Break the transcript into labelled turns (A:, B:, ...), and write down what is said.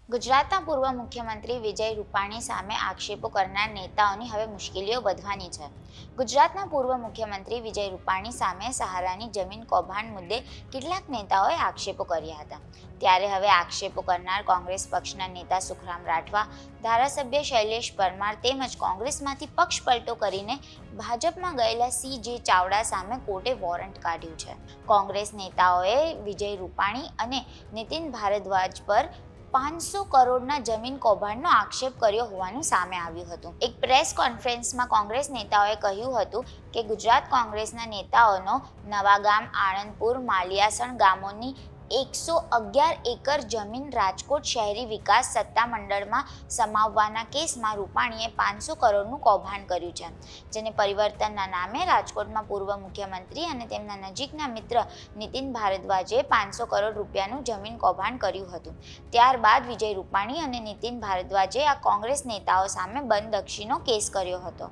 A: ગુજરાતના પૂર્વ મુખ્યમંત્રી વિજય રૂપાણી સામે આક્ષેપો કરનાર નેતાઓની હવે મુશ્કેલીઓ વધવાની છે. ગુજરાતના પૂર્વ મુખ્યમંત્રી વિજય રૂપાણી સામે સહારાની જમીન કૌભાંડ મુદ્દે કેટલાક નેતાઓએ આક્ષેપો કર્યા હતા. ત્યારે હવે આક્ષેપો કરનાર કોંગ્રેસ પક્ષના નેતા સુખરામ રાઠવા, ધારાસભ્ય શૈલેષ પરમાર તેમજ કોંગ્રેસમાંથી પક્ષપલટો કરીને ભાજપમાં ગયેલા CJ ચાવડા સામે કોર્ટે વોરંટ કાઢ્યું છે. કોંગ્રેસ નેતાઓએ વિજય રૂપાણી અને નીતિન ભારદ્વાજ પર 500 કરોડના જમીન કૌભાંડનો આક્ષેપ કર્યો હોવાનું સામે આવ્યું હતું. એક પ્રેસ કોન્ફરન્સમાં કોંગ્રેસ નેતાઓએ કહ્યું હતું કે ગુજરાત કોંગ્રેસના નેતાઓનો નવાગામ, આણંદપુર, માલિયાસણ ગામોની 111 એકર જમીન રાજકોટ શહેરી વિકાસ સત્તામંડળમાં સમાવવાના કેસમાં રૂપાણીએ 500 કરોડનું કૌભાંડ કર્યું છે, જેને પરિવર્તનના નામે રાજકોટમાં પૂર્વ મુખ્યમંત્રી અને તેમના નજીકના મિત્ર નીતિન ભારદ્વાજે 500 કરોડ રૂપિયાનું જમીન કૌભાંડ કર્યું હતું. ત્યારબાદ વિજય રૂપાણી અને નીતિન ભારદ્વાજે આ કોંગ્રેસ નેતાઓ સામે બનબક્ષીનો કેસ કર્યો હતો.